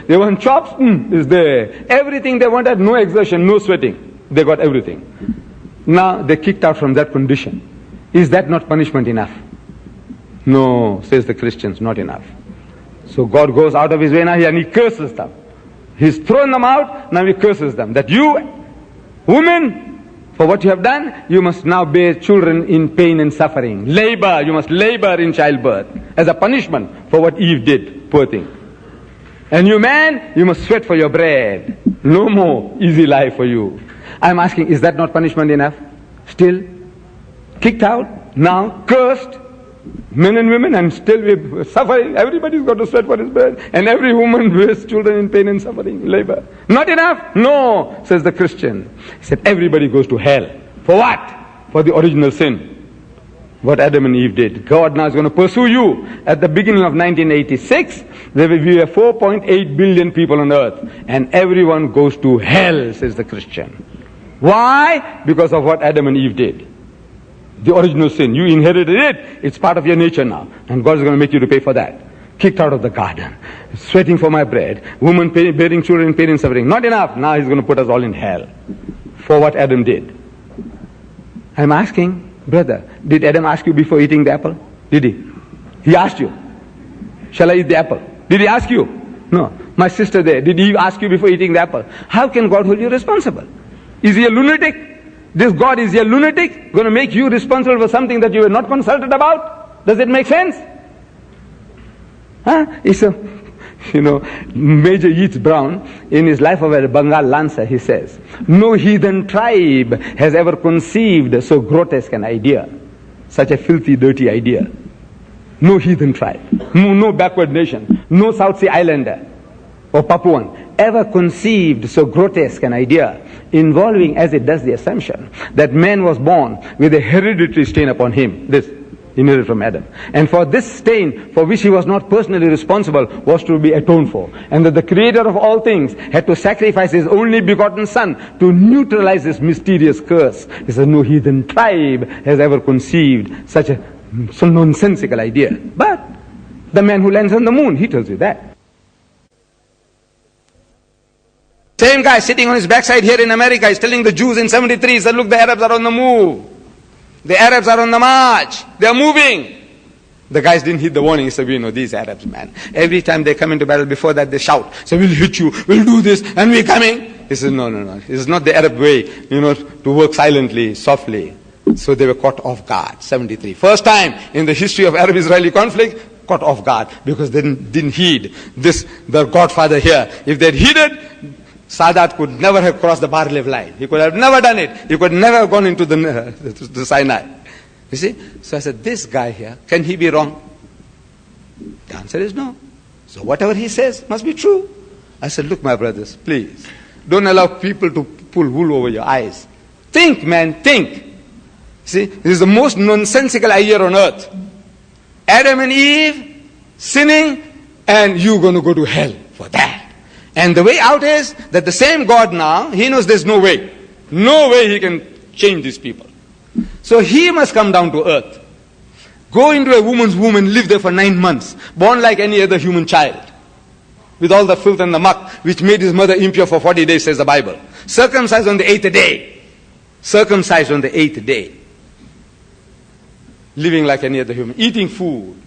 They want chops, is there. Everything they wanted, no exertion, no sweating. They got everything. Now they kicked out from that condition. Is that not punishment enough? No, says the Christians, not enough. So God goes out of his way now and he curses them. He's thrown them out, now he curses them. That you, women, for what you have done, you must now bear children in pain and suffering. Labor, you must labor in childbirth as a punishment for what Eve did, poor thing. And you man, you must sweat for your bread. No more easy life for you. I'm asking, is that not punishment enough? Still? Kicked out, now cursed, men and women, and still we're suffering. Everybody's got to sweat for his bread. And every woman bears children in pain and suffering, labor. Not enough? No, says the Christian. He said, everybody goes to hell. For what? For the original sin. What Adam and Eve did. God now is going to pursue you. At the beginning of 1986, there will be 4.8 billion people on earth. And everyone goes to hell, says the Christian. Why? Because of what Adam and Eve did. The original sin. You inherited it. It's part of your nature now. And God is going to make you to pay for that. Kicked out of the garden. Sweating for my bread. Woman bearing children in pain and suffering. Not enough. Now he's going to put us all in hell. For what Adam did. I'm asking, brother, did Adam ask you before eating the apple? Did he? He asked you. Shall I eat the apple? Did he ask you? No. My sister there, did he ask you before eating the apple? How can God hold you responsible? Is he a lunatic? This God is a lunatic, going to make you responsible for something that you were not consulted about? Does it make sense? It's a, Major Yeats Brown, in his Life of a Bengal Lancer, he says, no heathen tribe has ever conceived so grotesque an idea, such a filthy, dirty idea. No heathen tribe, no backward nation, no South Sea Islander or Papuan ever conceived so grotesque an idea, involving as it does the assumption that man was born with a hereditary stain upon him. This inherited from Adam. And for this stain, for which he was not personally responsible, was to be atoned for. And that the creator of all things had to sacrifice his only begotten son to neutralize this mysterious curse. He says, no heathen tribe has ever conceived such a nonsensical idea. But the man who lands on the moon, he tells you that. Same guy sitting on his backside here in America is telling the Jews in 73, he said, look, the Arabs are on the move. The Arabs are on the march. They are moving. The guys didn't heed the warning. He said, we know these Arabs, man. Every time they come into battle, before that they shout. So we'll hit you, we'll do this, and we're coming. He said, no. This is not the Arab way, to work silently, softly. So they were caught off guard, 73. First time in the history of Arab-Israeli conflict, caught off guard, because they didn't heed this, their godfather here. If they'd heeded, Sadat could never have crossed the Bar-Lev line. He could have never done it. He could never have gone into the Sinai. You see? So I said, this guy here, can he be wrong? The answer is no. So whatever he says must be true. I said, look, my brothers, please, don't allow people to pull wool over your eyes. Think, man, think. See, this is the most nonsensical idea on earth. Adam and Eve sinning, and you're going to go to hell for that. And the way out is that the same God now, he knows there's no way. No way he can change these people. So he must come down to earth. Go into a woman's womb and live there for 9 months. Born like any other human child. With all the filth and the muck, which made his mother impure for 40 days, says the Bible. Circumcised on the 8th day. Circumcised on the 8th day. Living like any other human. Eating food.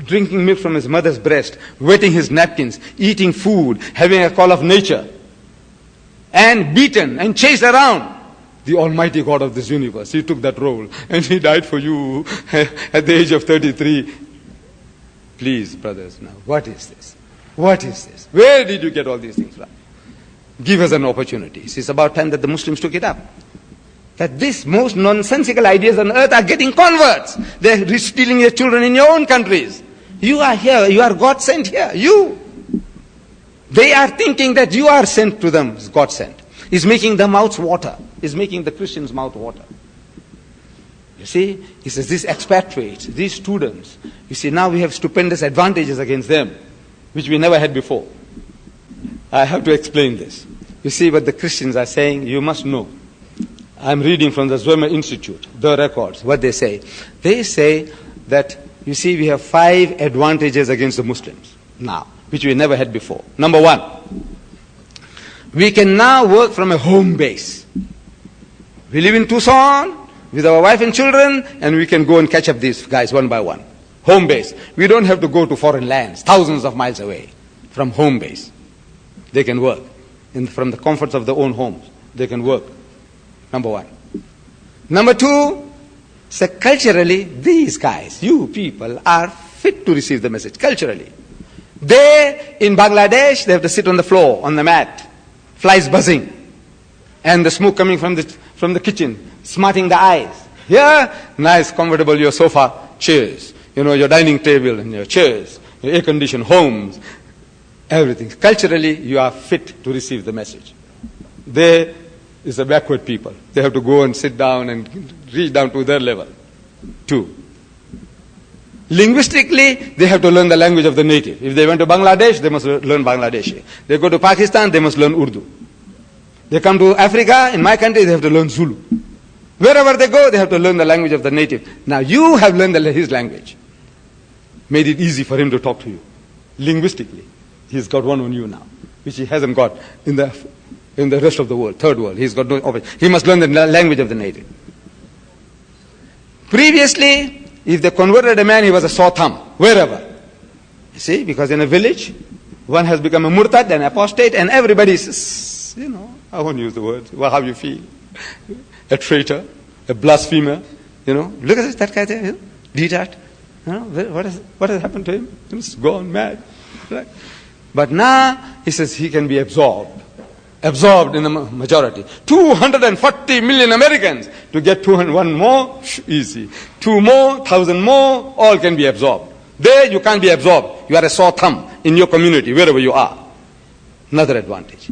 Drinking milk from his mother's breast, wetting his napkins, eating food, having a call of nature, and beaten and chased around. The Almighty God of this universe, he took that role, and he died for you at the age of 33. Please, brothers, now, what is this? What is this? Where did you get all these things from? Give us an opportunity. It's about time that the Muslims took it up. That these most nonsensical ideas on earth are getting converts. They're stealing your children in your own countries. You are here. You are God sent here. You. They are thinking that you are sent to them. It's God sent. He's making their mouths water. He's making the Christians' mouth water. You see, he says these expatriates, these students, you see, now we have stupendous advantages against them, which we never had before. I have to explain this. You see what the Christians are saying, you must know. I'm reading from the Zwema Institute, the records, what they say. They say that, you see, we have 5 advantages against the Muslims. Now, which we never had before. Number one, we can now work from a home base. We live in Tucson with our wife and children, and we can go and catch up these guys one by one. Home base. We don't have to go to foreign lands, thousands of miles away. From home base, they can work. From the comforts of their own homes, they can work. Number one. Number two, so culturally, these guys, you people, are fit to receive the message, culturally. They, in Bangladesh, they have to sit on the floor, on the mat, flies buzzing, and the smoke coming from the kitchen, smarting the eyes. Here, nice, comfortable, your sofa, chairs, your dining table and your chairs, your air-conditioned homes, everything. Culturally, you are fit to receive the message. They is a backward people. They have to go and sit down and reach down to their level. Two. Linguistically, they have to learn the language of the native. If they went to Bangladesh, they must learn Bangladeshi. They go to Pakistan, they must learn Urdu. They come to Africa, in my country, they have to learn Zulu. Wherever they go, they have to learn the language of the native. Now you have learned his language. Made it easy for him to talk to you. Linguistically, he's got one on you now, which he hasn't got in the rest of the world, third world. He's got no option. He must learn the language of the native. Previously, if they converted a man, he was a sore thumb, wherever. You see, because in a village, one has become a murtad, an apostate, and everybody says, I won't use the word, well, how you feel. A traitor, a blasphemer, look at this, that guy there, Deedat. What has happened to him? He's gone mad. Right? But now, he says he can be absorbed in the majority. 240 million Americans. To get one more, easy. 2 more, 1,000 more, all can be absorbed. There you can't be absorbed. You are a sore thumb in your community, wherever you are. Another advantage.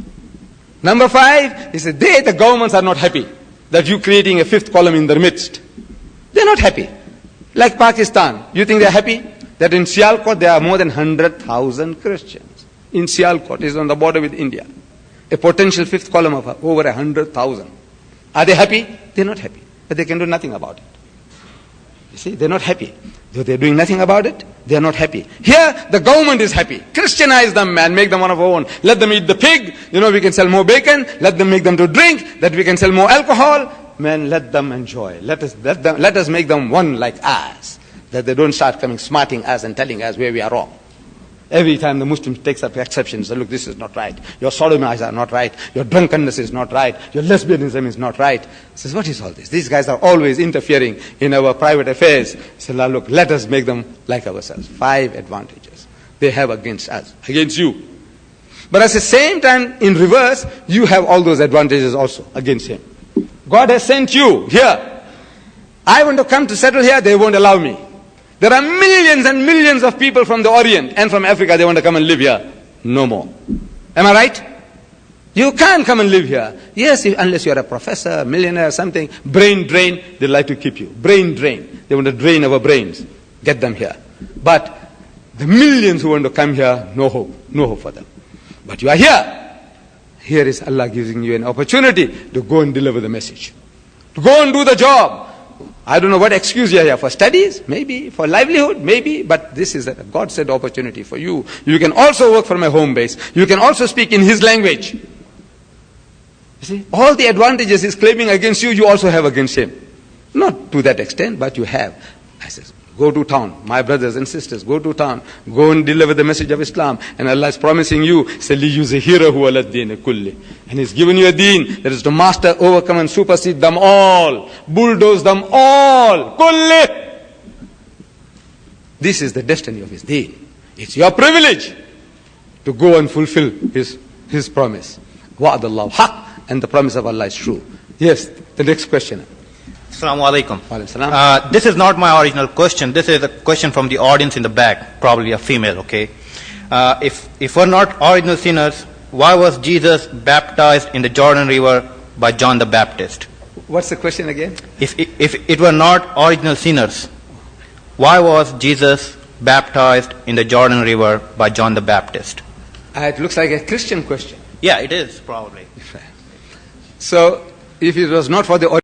Number 5, he said, the governments are not happy that you creating a 5th column in their midst. They're not happy. Like Pakistan. You think they're happy? That in Sialkot there are more than 100,000 Christians. In Sialkot, is on the border with India. A potential 5th column of over 100,000. Are they happy? They're not happy. But they can do nothing about it. You see, they're not happy. Though they're doing nothing about it, they're not happy. Here, the government is happy. Christianize them and make them one of our own. Let them eat the pig. We can sell more bacon. Let them make them to drink. That we can sell more alcohol. Man, let them enjoy. Let us make them one like us. That they don't start coming smarting us and telling us where we are wrong. Every time the Muslim takes up exceptions, look, this is not right. Your sodomites are not right. Your drunkenness is not right. Your lesbianism is not right. He says, what is all this? These guys are always interfering in our private affairs. He says, look, let us make them like ourselves. 5 advantages they have against us, against you. But at the same time, in reverse, you have all those advantages also against him. God has sent you here. I want to come to settle here, they won't allow me. There are millions and millions of people from the Orient and from Africa, they want to come and live here. No more. Am I right? You can't come and live here. Yes, unless you're a professor, millionaire, something. Brain drain, they like to keep you. Brain drain. They want to drain our brains. Get them here. But the millions who want to come here, no hope. No hope for them. But you are here. Here is Allah giving you an opportunity to go and deliver the message. To go and do the job. I don't know what excuse you are here. For studies? Maybe. For livelihood? Maybe. But this is a God-said opportunity for you. You can also work from a home base. You can also speak in His language. You see, all the advantages He's claiming against you, you also have against Him. Not to that extent, but you have. I says, go to town. My brothers and sisters, go to town. Go and deliver the message of Islam. And Allah is promising you, and He's given you a deen that is to master, overcome and supersede them all. Bulldoze them all. Kulli. This is the destiny of His deen. It's your privilege to go and fulfill His promise. Wa'adallahu haq. And the promise of Allah is true. Yes, the next question. Assalamu alaikum. This is not my original question. This is a question from the audience in the back, probably a female, okay? If we're not original sinners, why was Jesus baptized in the Jordan River by John the Baptist? What's the question again? If it were not original sinners, why was Jesus baptized in the Jordan River by John the Baptist? It looks like a Christian question. Yeah, it is, probably. So, if it was not for the